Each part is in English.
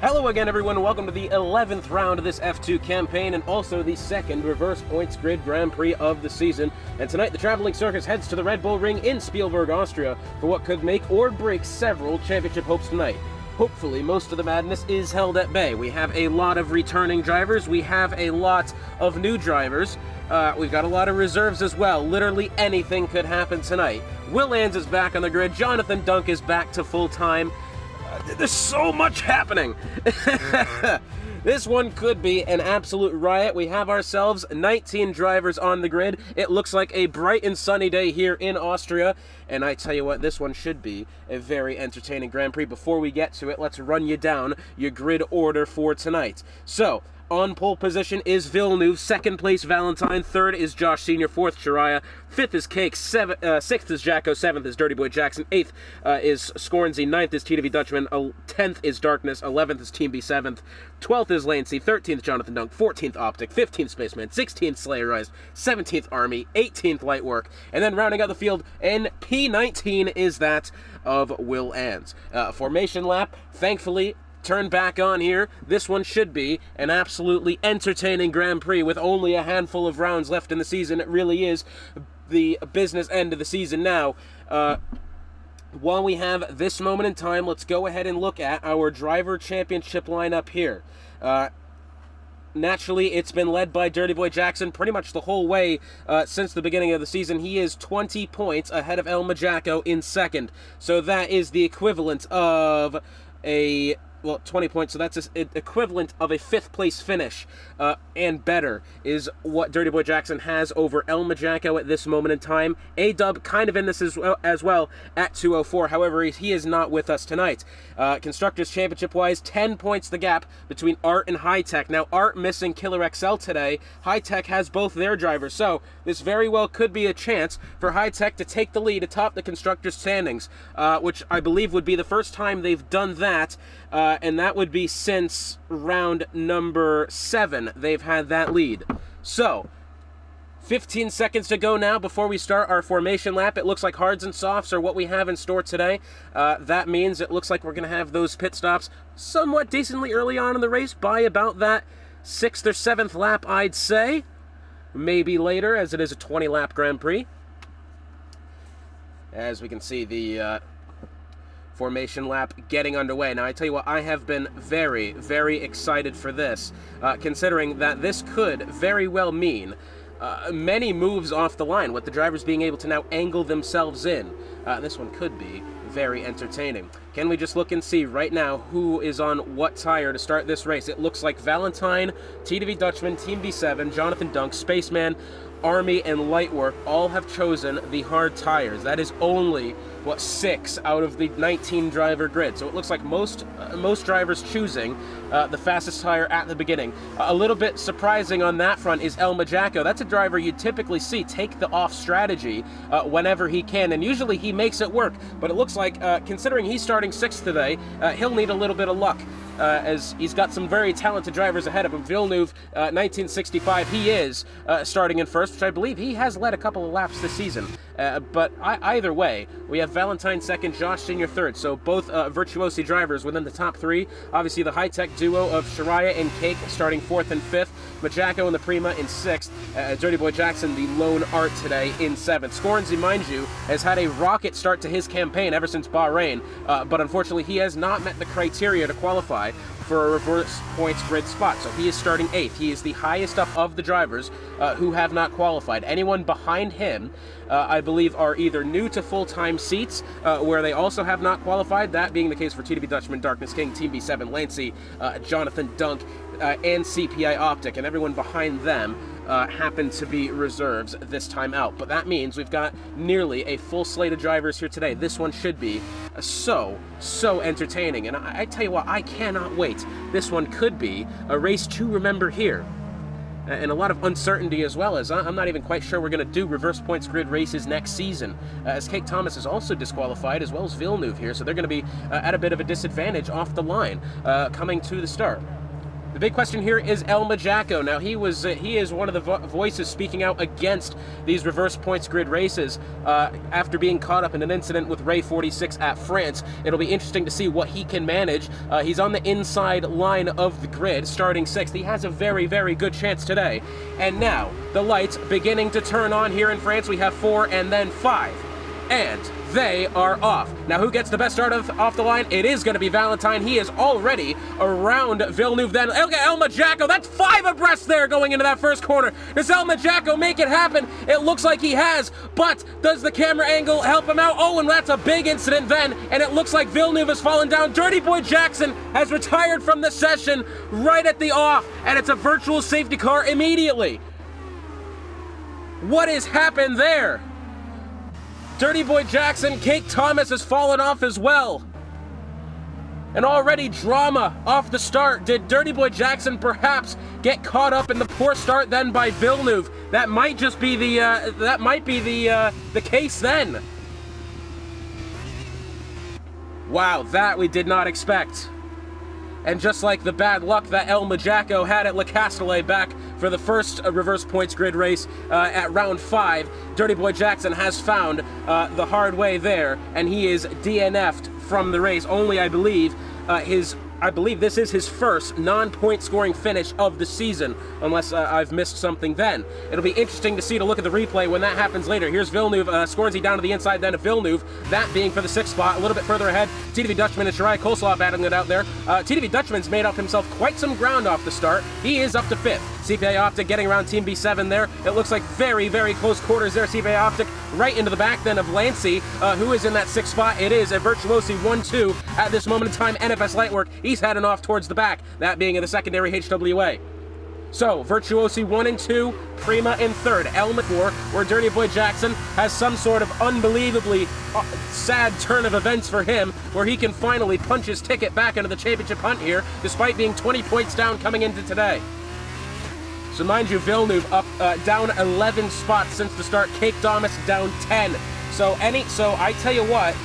Hello again, everyone, and welcome to the 11th round of this F2 campaign, and also the second Reverse Points Grid Grand Prix of the season. And tonight, the Traveling Circus heads to the Red Bull Ring in Spielberg, Austria, for what could make or break several championship hopes tonight. Hopefully, most of the madness is held at bay. We have a lot of returning drivers, we have a lot of new drivers, we've got a lot of reserves as well. Literally anything could happen tonight. Will Ans is back on the grid, Jonathan Dunk is back to full-time. There's so much happening. This one could be an absolute riot. We have ourselves 19 drivers on the grid. It looks like a bright and sunny day here in Austria. And I tell you what, this one should be a very entertaining Grand Prix. Before we get to it, let's run you down your grid order for tonight. So, on pole position is Villeneuve, second place Valentine, third is Josh Sr., fourth Shariah, fifth is Cake, sixth is Jacko, seventh is Dirty Boy Jackson, eighth is Scornsy, ninth is TW Dutchman, 10th is Darkness, 11th is Team B, 7th, 12th is Lane C, 13th Jonathan Dunk, 14th Optic, 15th Spaceman, 16th Slayerized, 17th Army, 18th Lightwork, and then rounding out the field in P19 is that of Will Ans. Formation lap, thankfully, turn back on here. This one should be an absolutely entertaining Grand Prix with only a handful of rounds left in the season. It really is the business end of the season now. While we have this moment in time, let's go ahead and look at our driver championship lineup here. Naturally, it's been led by Dirty Boy Jackson pretty much the whole way since the beginning of the season. He is 20 points ahead of Elma Jacko in second. So that is the equivalent of a... well, 20 points, so that's the equivalent of a fifth-place finish, and better is what Dirty Boy Jackson has over Elma Jacko at this moment in time. A-Dub kind of in this as well at 204. However, he is not with us tonight. Constructors Championship-wise, 10 points the gap between Art and High Tech. Now, Art missing Killer XL today. High Tech has both their drivers, so this very well could be a chance for High Tech to take the lead atop the Constructors standings, which I believe would be the first time they've done that, and that would be since round number 7 they've had that lead. So, 15 seconds to go now before we start our formation lap. It looks like hards and softs are what we have in store today. That means it looks like we're going to have those pit stops somewhat decently early on in the race, by about that 6th or 7th lap, I'd say. Maybe later, as it is a 20-lap Grand Prix. As we can see, the formation lap getting underway. Now, I tell you what, I have been very, very excited for this, considering that this could very well mean many moves off the line, with the drivers being able to now angle themselves in. This one could be very entertaining. Can we just look and see right now who is on what tire to start this race? It looks like Valentine, TW Dutchman, Team B7, Jonathan Dunk, Spaceman, Army, and Lightwork all have chosen the hard tires. That is only, 6 out of the 19 driver grid. So it looks like most drivers choosing the fastest tire at the beginning. A little bit surprising on that front is Elma Jacko. That's a driver you typically see take the off strategy whenever he can, and usually he makes it work. But it looks like, considering he's starting 6th today, he'll need a little bit of luck, as he's got some very talented drivers ahead of him. Villeneuve, 1965, he is starting in first, which I believe he has led a couple of laps this season. But either way, we have Valentine second, Josh Sr. third, so both virtuosi drivers within the top 3. Obviously, the high-tech duo of Shariah and Cake starting 4th and 5th, Majako and the Prima in 6th, Dirty Boy Jackson, the lone Art today, in 7th. Scornsy, mind you, has had a rocket start to his campaign ever since Bahrain, but unfortunately he has not met the criteria to qualify for a reverse points grid spot, so he is starting 8th. He is the highest up of the drivers who have not qualified. Anyone behind him, I believe, are either new to full-time seats, where they also have not qualified, that being the case for TW Dutchman, Darkness King, Team B7, Lancey, Jonathan Dunk, and CPI Optic, and everyone behind them happen to be reserves this time out. But that means we've got nearly a full slate of drivers here today. This one should be so entertaining, and I tell you what, I cannot wait. This one could be a race to remember here. And a lot of uncertainty as well, as I'm not even quite sure we're going to do reverse points grid races next season, as Cake Thomas is also disqualified, as well as Villeneuve here, so they're going to be at a bit of a disadvantage off the line coming to the start. The big question here is El Majacco. Now, he is one of the voices speaking out against these reverse points grid races after being caught up in an incident with Ray 46 at France. It'll be interesting to see what he can manage. He's on the inside line of the grid, starting 6th. He has a very, very good chance today. And now, the lights beginning to turn on here in France. We have 4 and then 5. And they are off. Now, who gets the best start off the line? It is going to be Valentine. He is already around Villeneuve. Then, look at El Majacco. That's 5 abreast there going into that first corner. Does El Majacco make it happen? It looks like he has, but does the camera angle help him out? Oh, and that's a big incident then, and it looks like Villeneuve has fallen down. Dirty Boy Jackson has retired from the session right at the off, and it's a virtual safety car immediately. What has happened there? Dirty Boy Jackson, Kate Thomas has fallen off as well. And already drama off the start. Did Dirty Boy Jackson perhaps get caught up in the poor start then by Villeneuve? That might just be the case then. Wow, that we did not expect. And just like the bad luck that El Majacco had at Le Castellet back for the first reverse points grid race at round 5, Dirty Boy Jackson has found the hard way there, and he is DNF'd from the race. Only, I believe, this is his first non-point scoring finish of the season, unless I've missed something then. It'll be interesting to look at the replay when that happens later. Here's Villeneuve, Scornsey down to the inside then of Villeneuve, that being for the 6th spot. A little bit further ahead, TDV Dutchman and Shirai Coleslaw battling it out there. TDV Dutchman's made up himself quite some ground off the start. He is up to 5th. CPI Optic getting around Team B7 there. It looks like very, very close quarters there. CPI Optic right into the back then of Lancy, who is in that 6th spot. It is a Virtuosi 1-2 at this moment in time. NFS Lightwork, he's heading off towards the back, that being in the secondary HWA. So, Virtuosi 1 and 2, Prima in 3rd, Elm 4, where Dirty Boy Jackson has some sort of unbelievably sad turn of events for him, where he can finally punch his ticket back into the championship hunt here, despite being 20 points down coming into today. So mind you, Villeneuve up down 11 spots since the start. Cake Thomas down 10. So I tell you what,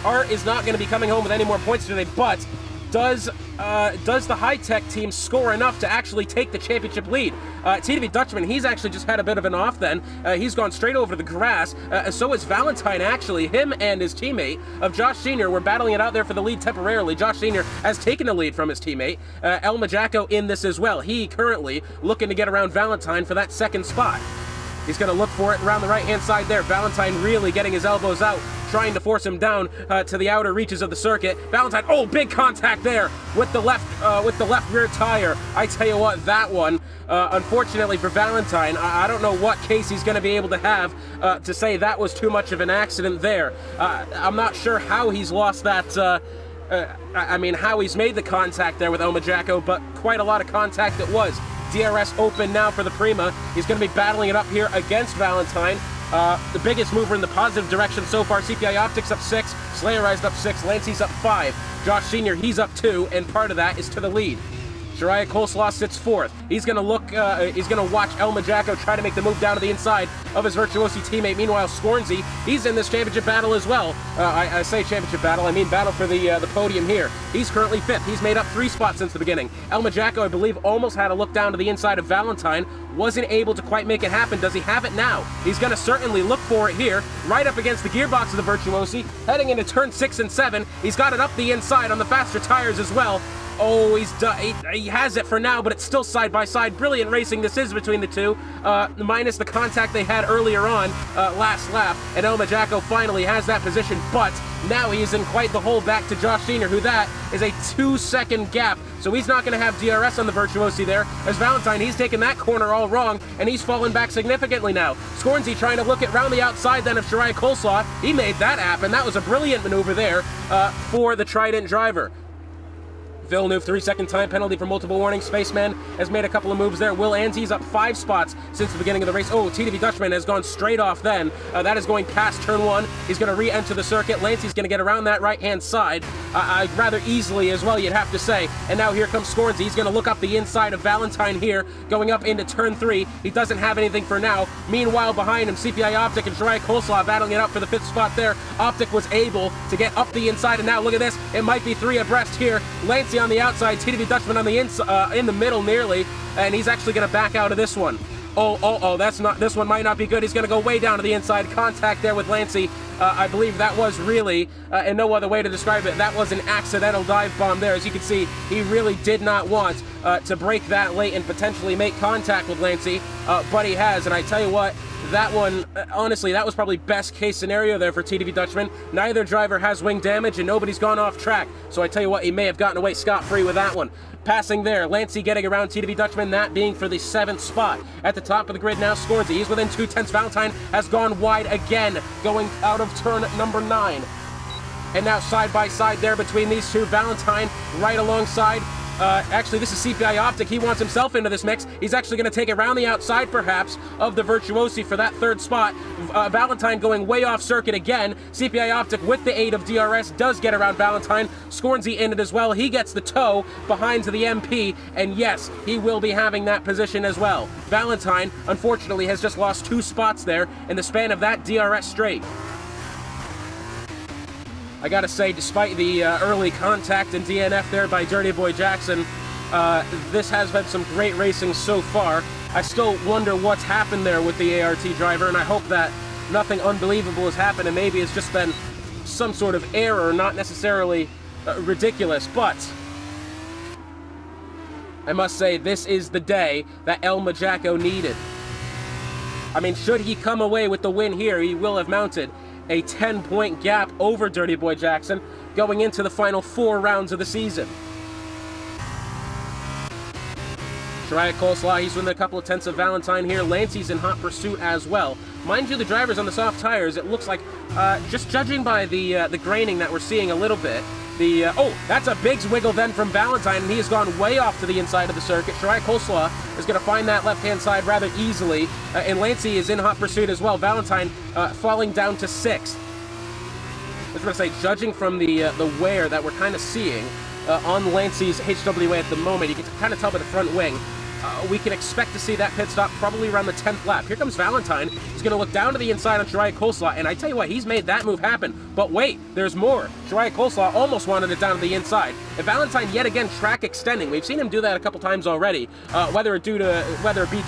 Art is not going to be coming home with any more points today, but does the high-tech team score enough to actually take the championship lead? TDV Dutchman, he's actually just had a bit of an off then. He's gone straight over to the grass. So is Valentine, actually. Him and his teammate of Josh Sr. were battling it out there for the lead temporarily. Josh Sr. has taken the lead from his teammate. El Majacco in this as well. He currently looking to get around Valentine for that 2nd spot. He's going to look for it around the right-hand side there. Valentine really getting his elbows out, trying to force him down to the outer reaches of the circuit. Valentine, oh, big contact there with the left rear tire. I tell you what, that one, unfortunately for Valentine, I don't know what case he's going to be able to have to say that was too much of an accident there. I'm not sure how he's lost that. How he's made the contact there with El Majacco, but quite a lot of contact it was. DRS open now for the Prima. He's going to be battling it up here against Valentine. The biggest mover in the positive direction so far. CPI Optics up 6, Slayerized up 6, Lancy's up 5, Josh Sr., he's up 2, and part of that is to the lead. Shariah Coleslaw sits 4th. He's going to watch El Majacco try to make the move down to the inside of his Virtuosi teammate. Meanwhile, Scornsey, he's in this championship battle as well. I say championship battle, I mean battle for the podium here. He's currently 5th. He's made up 3 spots since the beginning. El Majacco, I believe, almost had a look down to the inside of Valentine. Wasn't able to quite make it happen. Does he have it now? He's going to certainly look for it here, right up against the gearbox of the Virtuosi, heading into turn 6 and 7. He's got it up the inside on the faster tires as well. Oh, he has it for now, but it's still side by side. Brilliant racing this is between the two, minus the contact they had earlier on last lap. And El Majacco finally has that position, but now he's in quite the hole back to Josh Sr., who that is a 2-second gap. So he's not going to have DRS on the Virtuosi there. As Valentine, he's taken that corner all wrong, and he's fallen back significantly now. Scornsey trying to look at round the outside then of Shariah Coleslaw. He made that happen. That was a brilliant maneuver there for the Trident driver. Villeneuve, 3-second time penalty for multiple warnings. Spaceman has made a couple of moves there. Will Anzi's up 5 spots since the beginning of the race. Oh, TDV Dutchman has gone straight off then. That is going past turn 1. He's going to re-enter the circuit. Lancey's going to get around that right-hand side rather easily as well, you'd have to say. And now here comes Scornsey. He's going to look up the inside of Valentine here, going up into turn 3. He doesn't have anything for now. Meanwhile, behind him, CPI Optic and Shariah Coleslaw battling it up for the 5th spot there. Optic was able to get up the inside, and now look at this. It might be 3 abreast here. Lancey Lancey on the outside, TDV Dutchman on the in the middle nearly, and he's actually going to back out of this one. Oh, this one might not be good. He's going to go way down to the inside. Contact there with Lancey. I believe that was really, and no other way to describe it, that was an accidental dive bomb there. As you can see, he really did not want to break that late and potentially make contact with Lancey, but he has, and I tell you what, that one, honestly, that was probably best case scenario there for TDV Dutchman. Neither driver has wing damage and nobody's gone off track, so I tell you what, he may have gotten away scot-free with that one. Passing there, Lancey getting around TDV Dutchman, that being for the 7th spot. At the top of the grid now, Scoresy. He's within 2/10. Valentine has gone wide again, going out of turn number 9. And now side by side there between these two, Valentine right alongside. Actually, this is CPI Optic. He wants himself into this mix. He's actually going to take it around the outside, perhaps, of the Virtuosi for that 3rd spot. Valentine going way off circuit again. CPI Optic, with the aid of DRS, does get around Valentine. Scornsy in it as well. He gets the toe behind the MP, and yes, he will be having that position as well. Valentine, unfortunately, has just lost 2 spots there in the span of that DRS straight. I gotta say, despite the early contact and DNF there by Dirty Boy Jackson, this has been some great racing so far. I still wonder what's happened there with the ART driver, and I hope that nothing unbelievable has happened and maybe it's just been some sort of error, not necessarily ridiculous, but I must say, this is the day that El Majaco needed. I mean, should he come away with the win here, he will have mounted a 10-point gap over Dirty Boy Jackson going into the final 4 rounds of the season. Shariah Coleslaw, he's within a couple of tenths of Valentine here. Lancey's in hot pursuit as well. Mind you, the drivers on the soft tires, it looks like, just judging by the graining that we're seeing a little bit, oh, that's a big wiggle then from Valentine, and he has gone way off to the inside of the circuit. Shariah Coleslaw is going to find that left-hand side rather easily, and Lancey is in hot pursuit as well. Valentine falling down to 6th. I was going to say, judging from the wear that we're kind of seeing on Lancey's HWA at the moment, you can kind of tell by the front wing, we can expect to see that pit stop probably around the 10th lap. Here comes Valentine. He's going to look down to the inside on Shariah Coleslaw, and I tell you what, he's made that move happen. But wait, there's more. Shariah Coleslaw almost wanted it down to the inside. And Valentine yet again track extending. We've seen him do that a couple times already, whether it be due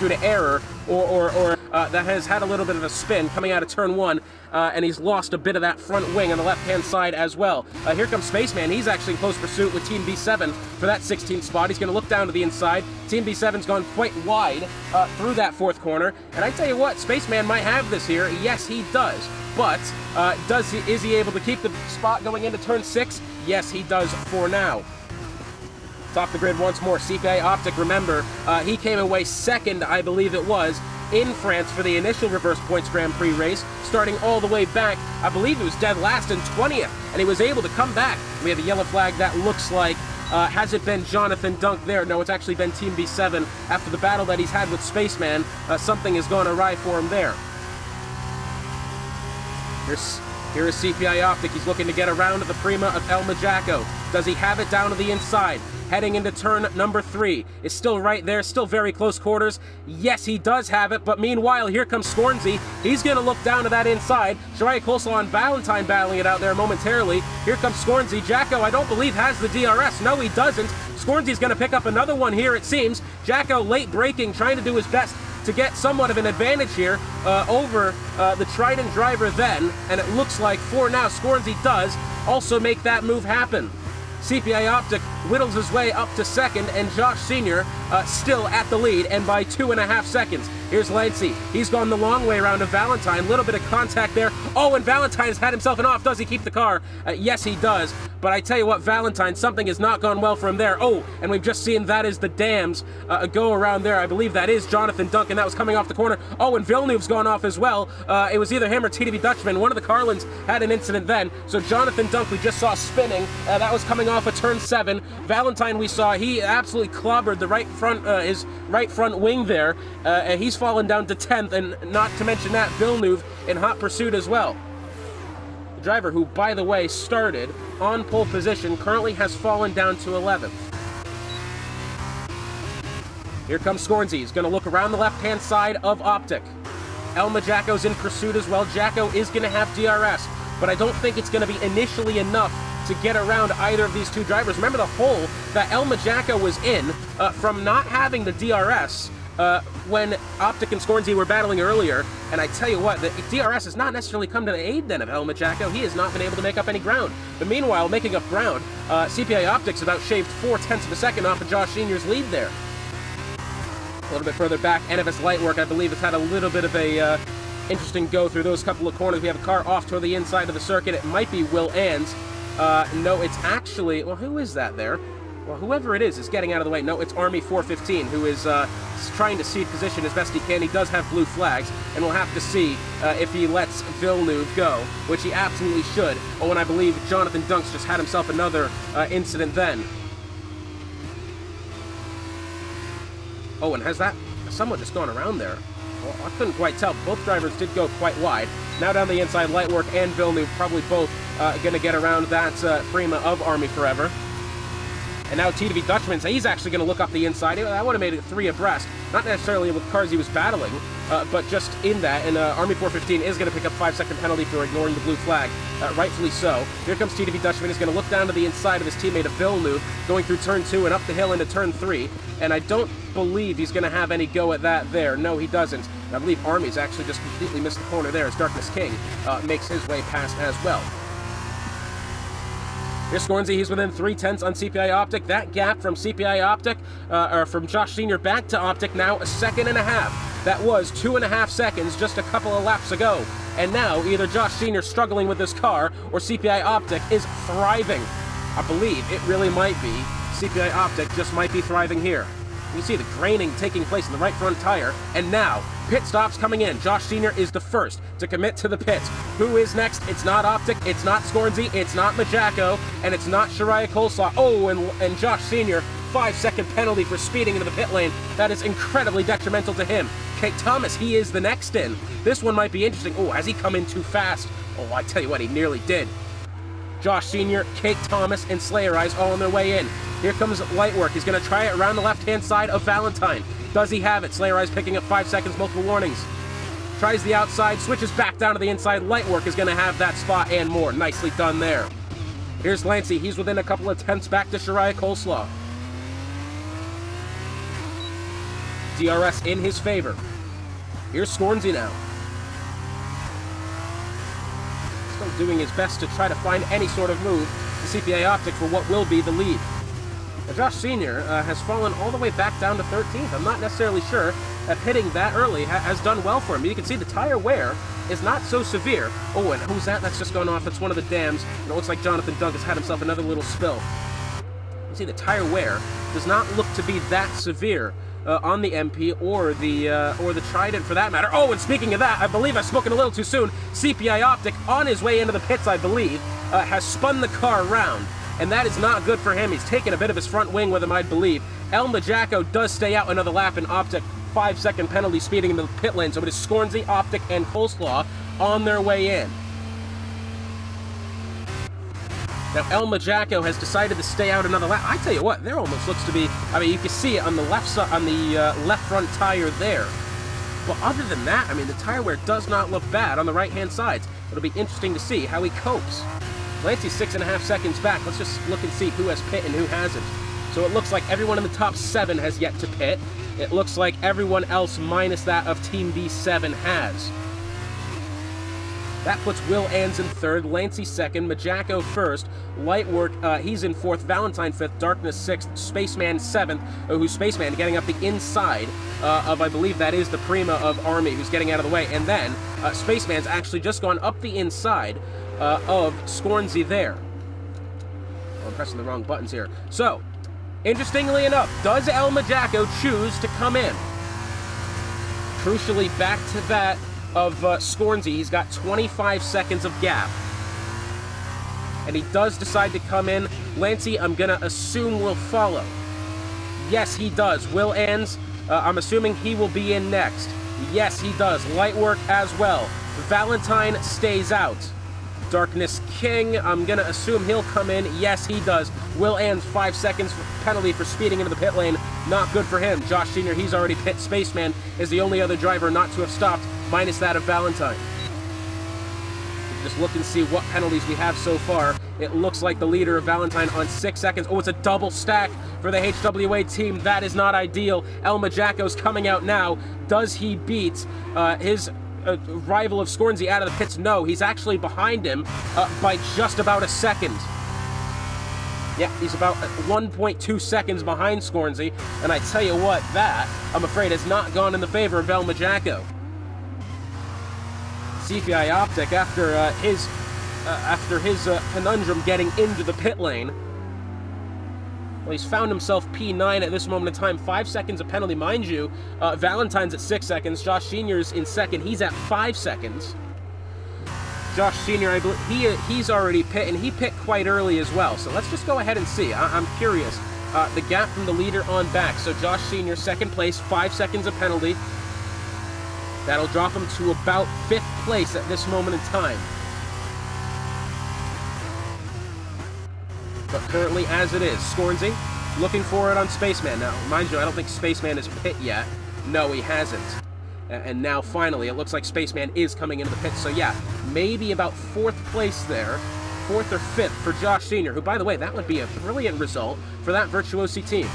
to error or that has had a little bit of a spin coming out of turn 1, and he's lost a bit of that front wing on the left-hand side as well. Here comes Spaceman. He's actually in close pursuit with Team B7 for that 16th spot. He's going to look down to the inside. Team B7's gone quite wide through that 4th corner, and I tell you what, Spaceman might have this here. Yes, he does. But is he able to keep the spot going into turn 6? Yes, he does for now. Top the grid once more. CPI Optic, remember, he came away 2nd, I believe it was, in France for the initial Reverse Points Grand Prix race, starting all the way back. I believe it was dead last in 20th, and he was able to come back. We have a yellow flag that looks like, has it been Jonathan Dunk there? No, it's actually been Team B7. After the battle that he's had with Spaceman, something has gone awry for him there. Here is CPI Optic. He's looking to get around the Prima of El Majaco. Does he have it down to the inside? Heading into turn number 3. Is still right there, still very close quarters. Yes, he does have it, but meanwhile, here comes Scornsy. He's going to look down to that inside. Shariah Coleslaw and Valentine battling it out there momentarily. Here comes Scornsy. Jacko, I don't believe, has the DRS. No, he doesn't. Scornsy's going to pick up another one here, it seems. Jacko late braking, trying to do his best to get somewhat of an advantage here over the Trident driver then, and it looks like for now Scornsy does also make that move happen. CPI Optic whittles his way up to 2nd, and Josh Sr. Still at the lead, and by 2.5 seconds. Here's Lancey. He's gone the long way around to Valentine. Little bit of contact there. Oh, and Valentine's had himself an off. Does he keep the car? Yes, he does. But I tell you what, Valentine, something has not gone well for him there. Oh, and we've just seen that is the Dams go around there. I believe that is Jonathan Duncan. That was coming off the corner. Oh, and Villeneuve's gone off as well. It was either him or TDV Dutchman. One of the Carlins had an incident then. So Jonathan Dunk, we just saw spinning. That was coming off of turn 7. Valentine, we saw, he absolutely clobbered the right front, his right front wing there. And he's fallen down to 10th, and not to mention that, Villeneuve in hot pursuit as well. The driver, who, by the way, started on pole position, currently has fallen down to 11th. Here comes Scornsy. He's going to look around the left-hand side of Optic. El Majaco's in pursuit as well. Jacko is going to have DRS, but I don't think it's going to be initially enough to get around either of these two drivers. Remember the hole that El Majacco was in from not having the DRS when Optic and Scornsy were battling earlier. And I tell you what, the DRS has not necessarily come to the aid then of El Majacco. He has not been able to make up any ground. But meanwhile, making up ground, CPI Optics about shaved 0.4 of a second off of Josh Sr.'s lead there. A little bit further back, NFS Lightwork, I believe, has had a little bit of a interesting go through those couple of corners. We have a car off toward the inside of the circuit. It might be Will Ans. No, it's actually... Well, who is that there? Well, whoever it is getting out of the way. No, it's Army 415, who is trying to cede position as best he can. He does have blue flags, and we'll have to see if he lets Villeneuve go, which he absolutely should. Oh, and I believe Jonathan Dunks just had himself another incident then. Oh, and has that somewhat just gone around there? Well, I couldn't quite tell. Both drivers did go quite wide. Now down the inside, Lightwork and Villeneuve probably both going to get around that Prima of Army Forever. And now TDV Dutchman, so he's actually going to look up the inside. That would have made it 3 abreast. Not necessarily with cars he was battling, but just in that. And Army 415 is going to pick up 5-second penalty for ignoring the blue flag. Rightfully so. Here comes TDV Dutchman. He's going to look down to the inside of his teammate of Villeneuve, going through turn 2 and up the hill into turn 3. And I don't believe he's going to have any go at that there. No, he doesn't. And I believe Army's actually just completely missed the corner there as Darkness King makes his way past as well. Here's Scornsy, he's within 0.3 on CPI Optic. That gap from CPI Optic, or from Josh Sr. back to Optic, now 1.5 seconds. That was 2.5 seconds just a couple of laps ago. And now, either Josh Sr. struggling with his car, or CPI Optic is thriving. I believe it really might be. CPI Optic just might be thriving here. You see the graining taking place in the right front tire, and now, pit stops coming in. Josh Sr. is the first to commit to the pits. Who is next? It's not Optic, it's not Scornsy, it's not Majacco, and it's not Shariah Coleslaw. Oh, and Josh Sr., 5-second penalty for speeding into the pit lane. That is incredibly detrimental to him. Kate Thomas, he is the next in. This one might be interesting. Oh, has he come in too fast? Oh, I tell you what, he nearly did. Josh Sr., Kate Thomas, and Slayer Eyes all on their way in. Here comes Lightwork. He's going to try it around the left-hand side of Valentine. Does he have it? Slayer Eyes picking up 5 seconds, multiple warnings. Tries the outside, switches back down to the inside. Lightwork is going to have that spot and more. Nicely done there. Here's Lancey. He's within a couple of tenths back to Shariah Coleslaw. DRS in his favor. Here's Scornsy now. Still doing his best to try to find any sort of move to CPI Optic for what will be the lead. Now, Josh Sr. Has fallen all the way back down to 13th. I'm not necessarily sure that hitting that early has done well for him. You can see the tire wear is not so severe. Oh, and who's that? That's just gone off. It's one of the dams. And it looks like Jonathan Dunk has had himself another little spill. You see the tire wear does not look to be that severe on the MP or the Trident for that matter. Oh, and speaking of that, I believe I've spoken a little too soon. CPI Optic, on his way into the pits, I believe, has spun the car around. And that is not good for him. He's taken a bit of his front wing with him, I believe. El Majacco does stay out another lap in Optic. 5-second penalty speeding into the pit lane. So it is Scornsy, Optic, and Coleslaw on their way in. Now, El Majacco has decided to stay out another lap. I tell you what, there almost looks to be... I mean, you can see it on the left side, on the left front tire there. But other than that, I mean, the tire wear does not look bad on the right-hand sides. It'll be interesting to see how he copes. Lancey's 6.5 seconds back. Let's just look and see who has pit and who hasn't. So it looks like everyone in the top 7 has yet to pit. It looks like everyone else minus that of Team B7 has. That puts Will Ans in 3rd, Lancey 2nd, Majacco 1st, Lightwork, he's in 4th, Valentine 5th, Darkness 6th, Spaceman 7th, who's Spaceman getting up the inside of, I believe that is the Prima of Army, who's getting out of the way. And then Spaceman's actually just gone up the inside of Scornsy there. Oh, I'm pressing the wrong buttons here. So, interestingly enough, does El Majacco choose to come in? Crucially, back to that of Scornsy, he's got 25 seconds of gap. And he does decide to come in. Lancey, I'm going to assume, will follow. Yes, he does. Will Ans, I'm assuming he will be in next. Yes, he does. Lightwork as well. Valentine stays out. Darkness King, I'm going to assume he'll come in. Yes, he does. Will Ans, 5 seconds penalty for speeding into the pit lane. Not good for him. Josh Sr., he's already pit. Spaceman is the only other driver not to have stopped, minus that of Valentine. Just look and see what penalties we have so far. It looks like the leader of Valentine on 6 seconds. Oh, it's a double stack for the HWA team. That is not ideal. El Majaco's coming out now. Does he beat his rival of Scornsy out of the pits? No, he's actually behind him by just about a second. Yeah, he's about 1.2 seconds behind Scornsy, and I tell you what, that, I'm afraid, has not gone in the favor of El Majaco. CPI Optic, after his conundrum getting into the pit lane, well, he's found himself P9 at this moment in time. 5 seconds of penalty, mind you. Valentine's at 6 seconds. Josh Sr.'s in second. He's at 5 seconds. Josh Sr., I believe, he's already pit, and he pit quite early as well. So let's just go ahead and see. I'm curious. The gap from the leader on back. So Josh Sr., second place, 5 seconds of penalty. That'll drop him to about 5th place at this moment in time. But currently, as it is, Scornsy looking for it on Spaceman. Now, mind you, I don't think Spaceman has pit yet. No, he hasn't. And now, finally, it looks like Spaceman is coming into the pit. So, yeah, maybe about 4th place there. 4th or 5th for Josh Sr., who, by the way, that would be a brilliant result for that Virtuosi team.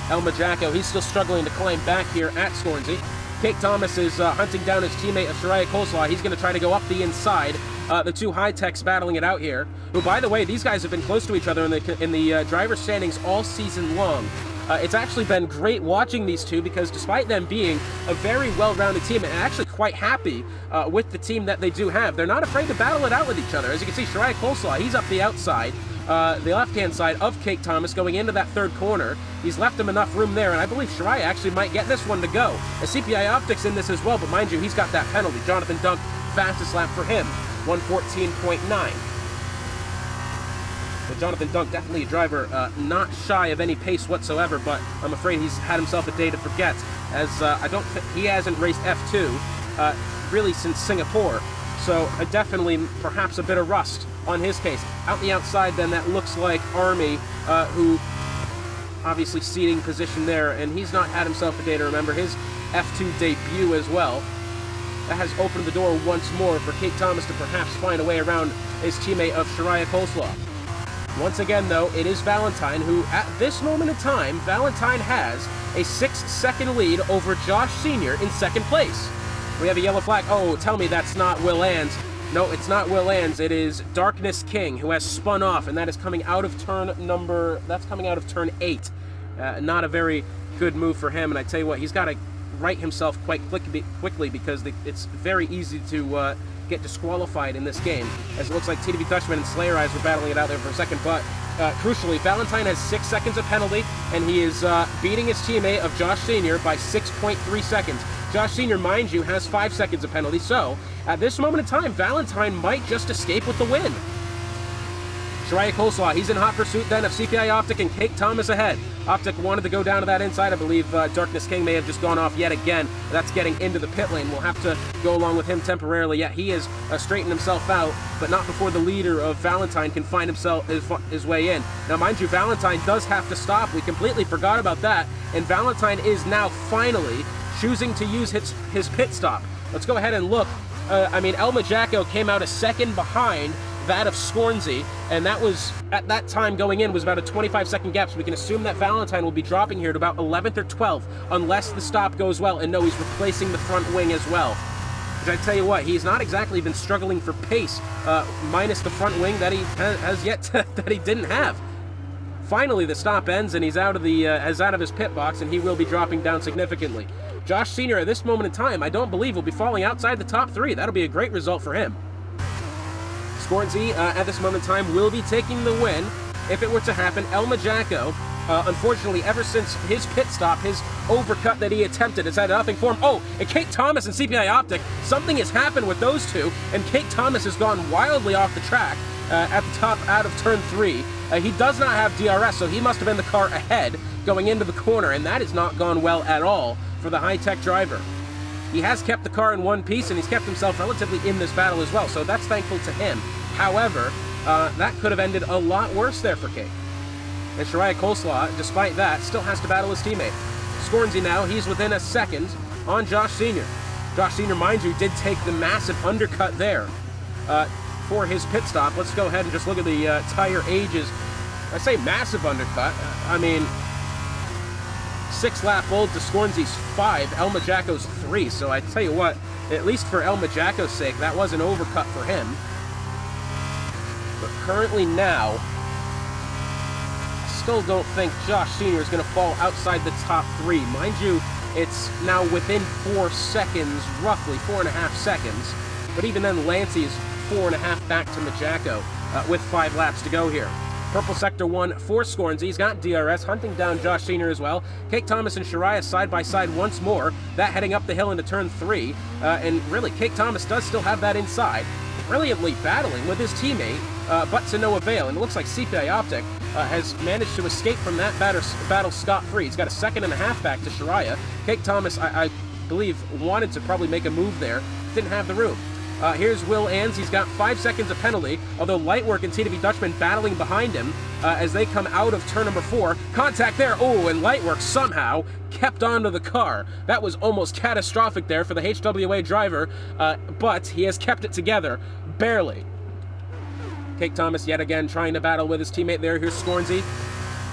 El Majaco, he's still struggling to climb back here at Scornsy. Cake Thomas is hunting down his teammate of Shariah Coleslaw. He's going to try to go up the inside. The two high-techs battling it out here. Who, by the way, these guys have been close to each other in the driver's standings all season long. It's actually been great watching these two because despite them being a very well-rounded team and actually quite happy with the team that they do have, they're not afraid to battle it out with each other. As you can see, Shariah Coleslaw, he's up the outside. The left-hand side of Cake Thomas going into that 3rd corner. He's left him enough room there, and I believe Shariah actually might get this one to go. A CPI Optics in this as well, but mind you, he's got that penalty. Jonathan Dunk, fastest lap for him, 1:14.9. But Jonathan Dunk, definitely a driver not shy of any pace whatsoever, but I'm afraid he's had himself a day to forget, as I don't think he hasn't raced F2 really since Singapore. So definitely perhaps a bit of rust on his case. Out the outside then, that looks like Army, who obviously seating position there, and he's not had himself a day to remember. His F2 debut as well. That has opened the door once more for Cake Thomas to perhaps find a way around his teammate of Shariah Coleslaw. Once again, though, it is Valentine who, at this moment in time, Valentine has a 6-second lead over Josh Sr. in 2nd place. We have a yellow flag. Oh, tell me that's not Will Ans. No, it's not Will Ans. It is Darkness King, who has spun off, and that is coming out of turn 8. Not a very good move for him, and I tell you what, he's got to right himself quite quickly because it's very easy to get disqualified in this game, as it looks like TDV Dutchman and Slayer Eyes were battling it out there for a second, but crucially, Valentine has 6 seconds of penalty, and he is beating his teammate of Josh Sr. by 6.3 seconds. Josh Sr., mind you, has 5 seconds of penalty, so at this moment in time, Valentine might just escape with the win. Shariah Coleslaw, he's in hot pursuit then of CPI Optic and Cake Thomas ahead. Optic wanted to go down to that inside. I believe Darkness King may have just gone off yet again. That's getting into the pit lane. We'll have to go along with him temporarily. Yeah, he has straightened himself out, but not before the leader of Valentine can find his way in. Now, mind you, Valentine does have to stop. We completely forgot about that, and Valentine is now finally choosing to use his pit stop. Let's go ahead and look. El Majaco came out a second behind that of Scornsy, and that was, at that time going in, was about a 25-second gap, so we can assume that Valentine will be dropping here to about 11th or 12th, unless the stop goes well, and no, he's replacing the front wing as well. Which I tell you what, he's not exactly been struggling for pace, minus the front wing that he has yet that he didn't have. Finally, the stop ends, and he's out of his pit box, and he will be dropping down significantly. Josh Sr., at this moment in time, I don't believe will be falling outside the top 3. That'll be a great result for him. Scornsy, at this moment in time, will be taking the win if it were to happen. El Majaco, unfortunately, ever since his pit stop, his overcut that he attempted has had nothing for him. Oh, and Cake Thomas and CPI Optic, something has happened with those two, and Cake Thomas has gone wildly off the track at the top out of turn 3. He does not have DRS, so he must have been the car ahead going into the corner, and that has not gone well at all for the high-tech driver. He has kept the car in one piece, and he's kept himself relatively in this battle as well, so that's thankful to him. However, that could have ended a lot worse there for Cake. And Shariah Coleslaw, despite that, still has to battle his teammate. Scornsy now, he's within a second on Josh Sr. Josh Sr., mind you, did take the massive undercut there for his pit stop. Let's go ahead and just look at the tire ages. I say massive undercut. I mean, 6-lap old to Scornsy's 5, El Majaco's 3. So I tell you what, at least for El Majaco's sake, that was an overcut for him. But currently now, I still don't think Josh Sr. is going to fall outside the top 3. Mind you, it's now within 4 seconds, roughly 4.5 seconds. But even then, Lancey is 4.5 back to Majaco with 5 laps to go here. Purple Sector 1 for Scornsy. He's got DRS, hunting down Josh Sr. as well. Cake Thomas and Shariah side by side once more. That heading up the hill into turn 3. And really, Cake Thomas does still have that inside. Brilliantly battling with his teammate, but to no avail. And it looks like CPI Optic has managed to escape from that battle scot-free. He's got a 2.5 seconds back to Shariah. Cake Thomas, I believe, wanted to probably make a move there. Didn't have the room. Here's Will Ans. He's got 5 seconds of penalty, although Lightwork and TW Dutchman battling behind him as they come out of turn number 4. Contact there. Oh, and Lightwork somehow kept onto the car. That was almost catastrophic there for the HWA driver, but he has kept it together. Barely. Cake Thomas yet again trying to battle with his teammate there. Here's Scornsy.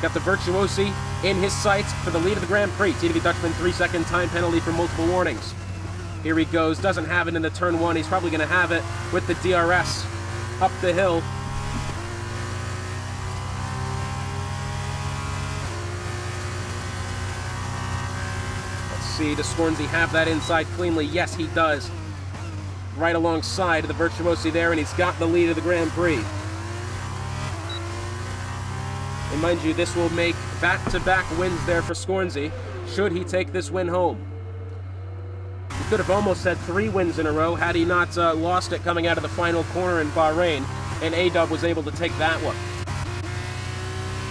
Got the Virtuosi in his sights for the lead of the Grand Prix. TW Dutchman 3-second time penalty for multiple warnings. Here he goes, doesn't have it into turn 1. He's probably going to have it with the DRS up the hill. Let's see, does Scornsy have that inside cleanly? Yes, he does. Right alongside the Virtuosi there, and he's got the lead of the Grand Prix. And mind you, this will make back-to-back wins there for Scornsy, should he take this win home. He could have almost had 3 wins in a row had he not lost it coming out of the final corner in Bahrain, and A-Dub was able to take that one.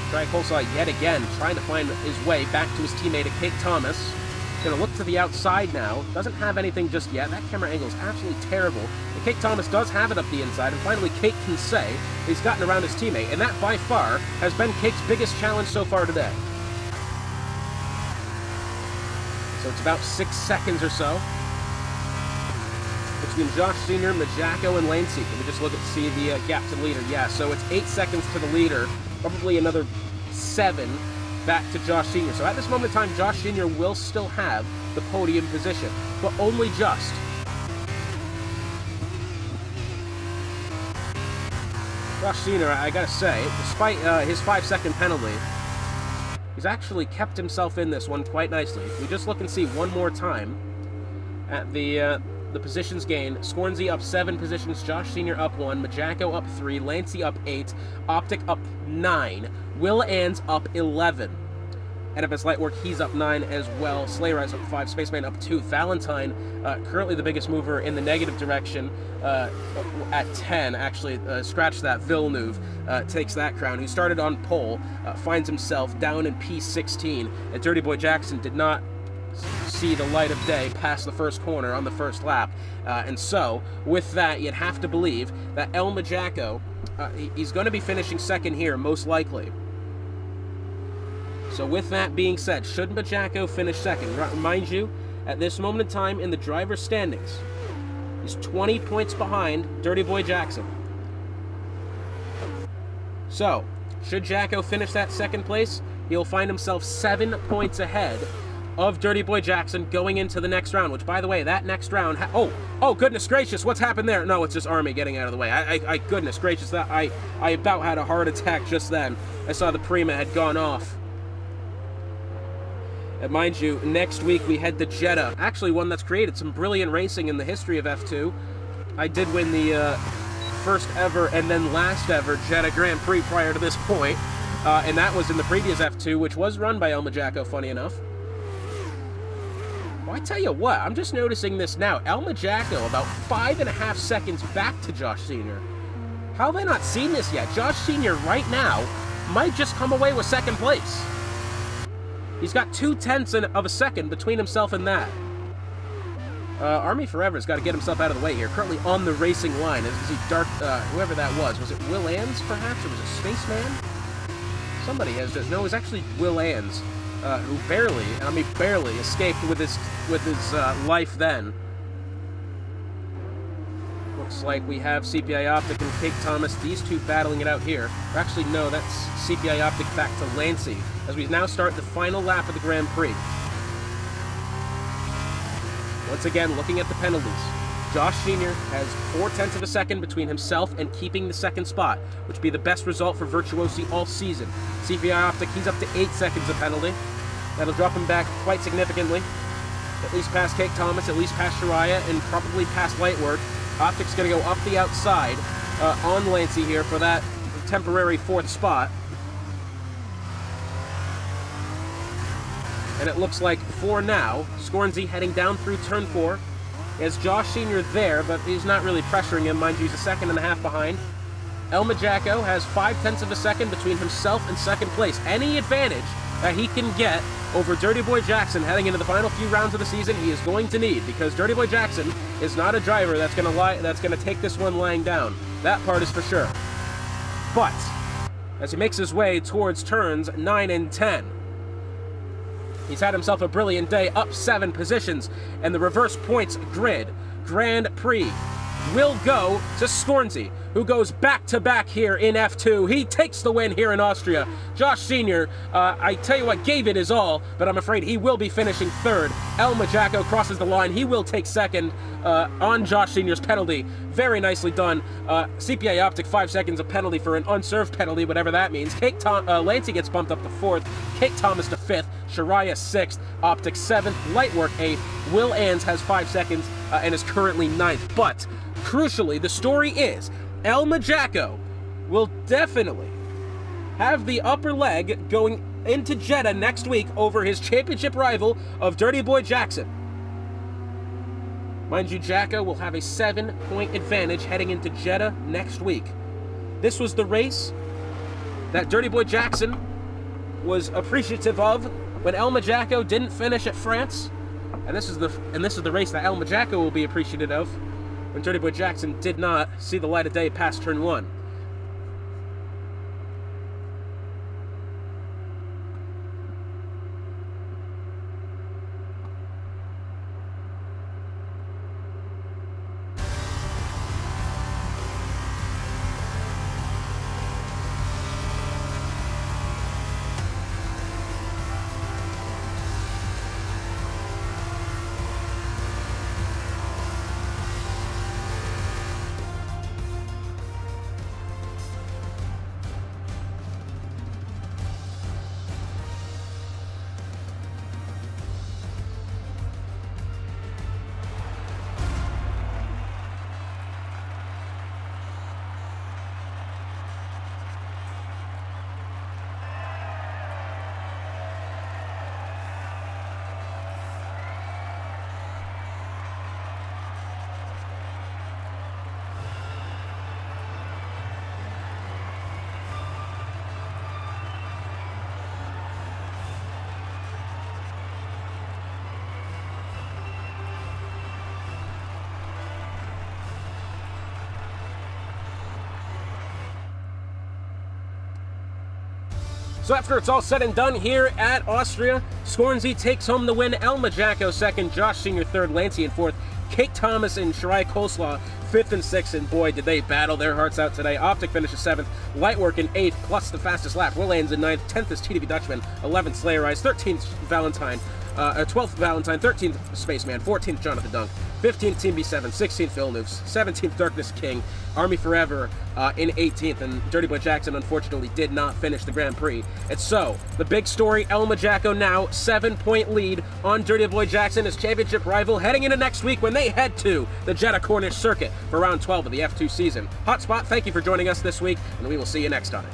Tricolsa yet again trying to find his way back to his teammate at Cake Thomas. Going to look to the outside now. Doesn't have anything just yet. That camera angle is absolutely terrible. And Cake Thomas does have it up the inside, and finally Cake can say he's gotten around his teammate, and that by far has been Cake's biggest challenge so far today. So it's about 6 seconds or so between Josh Sr., Majaco, and Lancey. Can we just look at see the gap to the leader? Yeah, so it's 8 seconds to the leader, probably another 7 back to Josh Sr. So at this moment in time, Josh Sr. will still have the podium position, but only just. Josh Sr., I gotta say, despite his 5-second penalty, he's actually kept himself in this one quite nicely. If we just look and see one more time at the positions gained. Scornsy up 7 positions, Josh Sr. up 1, Majaco up 3, Lancey up 8, Optic up 9, Will Ans up 11. NFS Lightwork, he's up 9 as well. Slayrise up 5, Spaceman up 2. Valentine, currently the biggest mover in the negative direction at 10. Actually, scratch that. Villeneuve takes that crown. He started on pole, finds himself down in P16. And Dirty Boy Jackson did not see the light of day past the first corner on the first lap. And so, with that, you'd have to believe that El Majaco, he's going to be finishing second here, most likely. So with that being said, should Majaco finish second? Mind you, at this moment in time in the driver's standings, he's 20 points behind Dirty Boy Jackson. So, should Jacko finish that second place, he'll find himself 7 points ahead of Dirty Boy Jackson going into the next round, which, by the way, that next round... Oh, goodness gracious, what's happened there? No, it's just Army getting out of the way. Goodness gracious, that I about had a heart attack just then. I saw the Prima had gone off. And mind you, next week we head to Jeddah. Actually, one that's created some brilliant racing in the history of F2. I did win the first ever and then last ever Jeddah Grand Prix prior to this point. And that was in the previous F2, which was run by El Majaco, funny enough. Well, I tell you what, I'm just noticing this now. El Majaco about 5.5 seconds back to Josh Sr. How have I not seen this yet? Josh Sr. right now might just come away with second place. He's got 0.2 of a second between himself and that. Army Forever's got to get himself out of the way here. Currently on the racing line. Is he Dark, whoever that was. Was it Will Ans, perhaps? Or was it Spaceman? Somebody has just... No, it was actually Will Ans, who barely escaped with his life then. Looks like we have CPI Optic and Kate Thomas, these two battling it out here. Or actually, no, that's CPI Optic back to Lancey, as we now start the final lap of the Grand Prix. Once again, looking at the penalties. Josh Sr. has 0.4 of a second between himself and keeping the second spot, which would be the best result for Virtuosi all season. CPI Optic, he's up to 8 seconds of penalty. That'll drop him back quite significantly. At least past Kate Thomas, at least past Shariah, and probably past Lightwork. Optic's going to go up the outside on Lancey here for that temporary 4th spot. And it looks like for now, Scornsy heading down through turn 4. Has Josh Sr. there, but he's not really pressuring him. Mind you, he's a 2.5 seconds behind. El Majacco has 0.5 of a second between himself and second place. Any advantage that he can get over Dirty Boy Jackson heading into the final few rounds of the season, he is going to need, because Dirty Boy Jackson is not a driver that's going to take this one lying down. That part is for sure. But as he makes his way towards turns 9 and 10, he's had himself a brilliant day, up 7 positions, and the reverse points grid Grand Prix will go to Scornsy, who goes back-to-back here in F2. He takes the win here in Austria. Josh Sr., I tell you what, gave it his all, but I'm afraid he will be finishing 3rd. El Majacco crosses the line. He will take 2nd on Josh Sr.'s penalty. Very nicely done. CPI Optic, 5 seconds of penalty for an unserved penalty, whatever that means. Lancey gets bumped up to 4th. Kate Thomas to 5th. Shariah 6th. Optic 7th. Lightwork 8th. Will Ans has 5 seconds and is currently 9th. But crucially, the story is El Majacco will definitely have the upper leg going into Jeddah next week over his championship rival of Dirty Boy Jackson. Mind you, Jacko will have a 7-point advantage heading into Jeddah next week. This was the race that Dirty Boy Jackson was appreciative of when El Majacco didn't finish at France, and this is the race that El Majacco will be appreciative of when Dirty Boy Jackson did not see the light of day past turn 1. So after it's all said and done here at Austria, Scornsy takes home the win. El Majacco 2nd, Josh Sr. 3rd, Lancey in 4th, Kate Thomas and Shariah Coleslaw 5th and 6th, and boy, did they battle their hearts out today. Optic finishes 7th, Lightwork in 8th, plus the fastest lap. Will Ans in 9th, 10th is TDB Dutchman, 11th Slayer Eyes, 13th Valentine, 12th Valentine, 13th Spaceman, 14th Jonathan Dunk, 15th Team B7, 16th Villeneuve, 17th Darkness King, Army Forever in 18th, and Dirty Boy Jackson unfortunately did not finish the Grand Prix. And so, the big story, El Majacco now 7-point lead on Dirty Boy Jackson, his championship rival, heading into next week when they head to the Jeddah Corniche Circuit for round 12 of the F2 season. Hotspot, thank you for joining us this week, and we will see you next time.